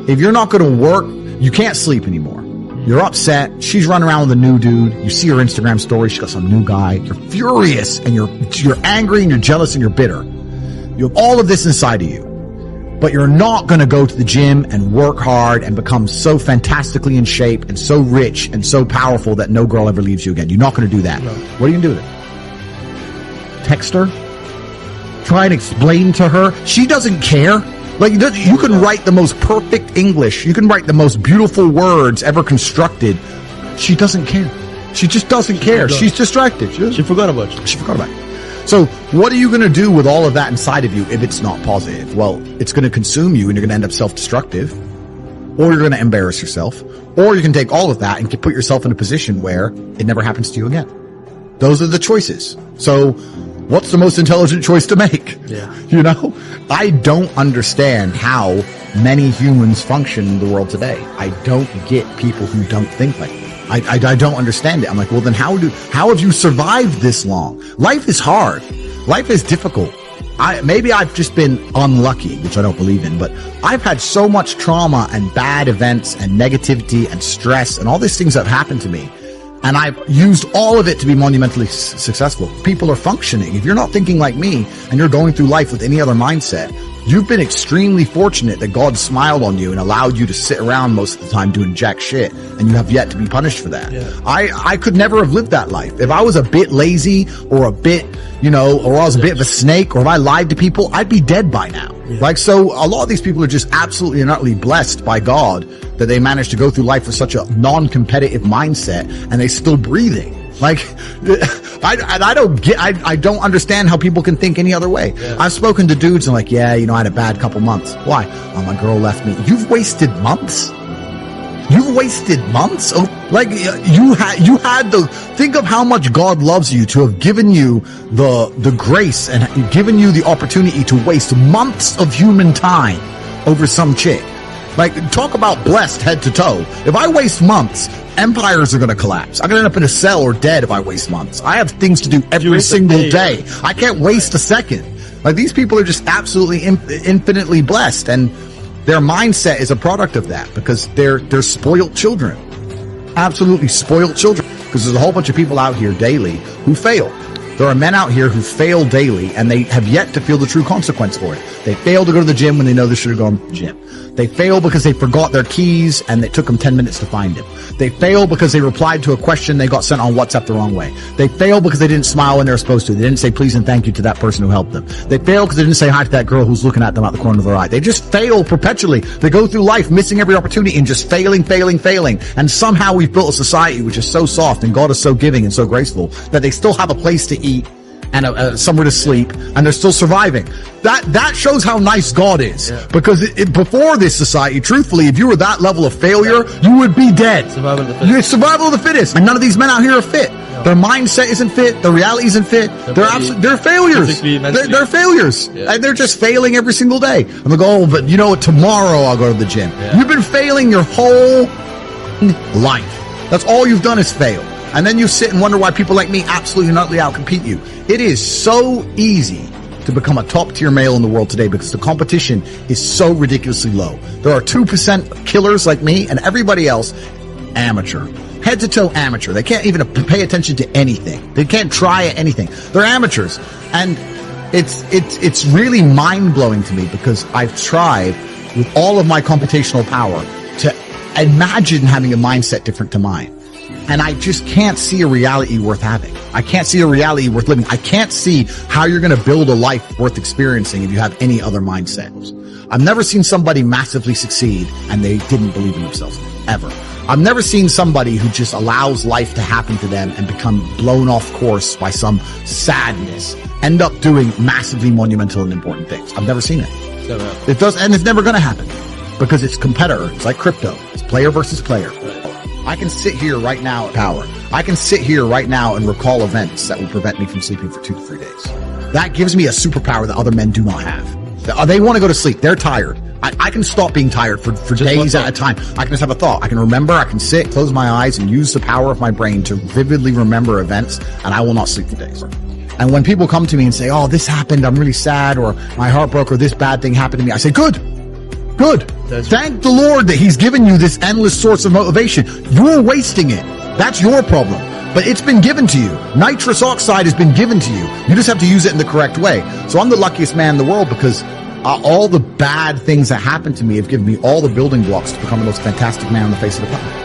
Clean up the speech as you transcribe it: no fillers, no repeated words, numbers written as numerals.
If you're not going to work, you can't sleep anymore. You're upset. She's running around with a new dude. You see her Instagram story. She got some new guy. You're furious and you're angry and you're jealous and you're bitter. You have all of this inside of you, but you're not going to go to the gym and work hard and become so fantastically in shape and so rich and so powerful that no girl ever leaves you again. You're not going to do that. No. What are you going to do with it? Text her? Try and explain to her? She doesn't care. Like, you can write the most perfect English. You can write the most beautiful words ever constructed. She doesn't care. She just doesn't care. She's distracted. She forgot about you. She forgot about you. So what are you going to do with all of that inside of you if it's not positive? Well, it's going to consume you and you're going to end up self-destructive, or you're going to embarrass yourself, or you can take all of that and put yourself in a position where it never happens to you again. Those are the choices. So what's the most intelligent choice to make? Yeah. You know, I don't understand how many humans function in the world today. I don't get people who don't think like me. I don't understand it. I'm like, well, then how have you survived this long? Life is hard. Life is difficult. Maybe I've just been unlucky, which I don't believe in, but I've had so much trauma and bad events and negativity and stress and all these things that have happened to me. And I've used all of it to be monumentally successful. People are functioning. If you're not thinking like me and you're going through life with any other mindset, you've been extremely fortunate that God smiled on you and allowed you to sit around most of the time doing jack shit, and you have yet to be punished for that. Yeah. I could never have lived that life. If I was a bit lazy or a bit, or I was a bit of a snake, or if I lied to people, I'd be dead by now. Yeah. Like, so a lot of these people are just absolutely and utterly blessed by God that they managed to go through life with such a non-competitive mindset and they're still breathing. Like, I don't understand how people can think any other way. Yeah. I've spoken to dudes and like, yeah, I had a bad couple months. Why? Oh, my girl left me. You've wasted months? You've wasted months? Oh, like, think of how much God loves you to have given you the grace and given you the opportunity to waste months of human time over some chick. Like, talk about blessed head to toe. If I waste months, empires are going to collapse. I'm going to end up in a cell or dead if I waste months. I have things to do every single day. I can't waste a second. Like, these people are just absolutely infinitely blessed, and their mindset is a product of that because they're spoiled children. Absolutely spoiled children. Because there's a whole bunch of people out here daily who fail. There are men out here who fail daily and they have yet to feel the true consequence for it. They fail to go to the gym when they know they should have gone to the gym. They fail because they forgot their keys and it took them 10 minutes to find it. They fail because they replied to a question they got sent on WhatsApp the wrong way. They fail because they didn't smile when they were supposed to. They didn't say please and thank you to that person who helped them. They fail because they didn't say hi to that girl who's looking at them out the corner of their eye. They just fail perpetually. They go through life missing every opportunity and just failing. And somehow we've built a society which is so soft and God is so giving and so graceful that they still have a place to eat and somewhere to sleep, and they're still surviving. That shows how nice God is. Yeah. Because before this society, truthfully, if you were that level of failure, you would be dead. Survival of the fittest. You're survival of the fittest. And none of these men out here are fit. Yeah. Their mindset isn't fit. Their reality isn't fit. They're failures. They're failures. Yeah. And they're just failing every single day. And they go, oh, but you know what? Tomorrow I'll go to the gym. Yeah. You've been failing your whole life. That's all you've done is fail. And then you sit and wonder why people like me absolutely and utterly outcompete you. It is so easy to become a top-tier male in the world today because the competition is so ridiculously low. There are 2% killers like me, and everybody else, amateur. Head-to-toe amateur. They can't even pay attention to anything. They can't try at anything. They're amateurs. And it's really mind-blowing to me because I've tried with all of my computational power to imagine having a mindset different to mine. And I just can't see a reality worth having. I can't see a reality worth living. I can't see how you're going to build a life worth experiencing if you have any other mindsets. I've never seen somebody massively succeed and they didn't believe in themselves, ever. I've never seen somebody who just allows life to happen to them and become blown off course by some sadness, end up doing massively monumental and important things. I've never seen it. It does, and it's never going to happen because it's competitor. It's like crypto. It's player versus player. I can sit here right now at power. I can sit here right now and recall events that will prevent me from sleeping for 2 to 3 days. That gives me a superpower that other men do not have. They want to go to sleep. They're tired. I can stop being tired for days at a time. I can just have a thought. I can remember. I can sit, close my eyes, and use the power of my brain to vividly remember events, and I will not sleep for days. And when people come to me and say, oh, this happened, I'm really sad, or my heart broke, or this bad thing happened to me, I say, good. Good. Thank the Lord that he's given you this endless source of motivation. You're wasting it. That's your problem. But it's been given to you. Nitrous oxide has been given to you. You just have to use it in the correct way. So I'm the luckiest man in the world because all the bad things that happened to me have given me all the building blocks to become the most fantastic man on the face of the planet.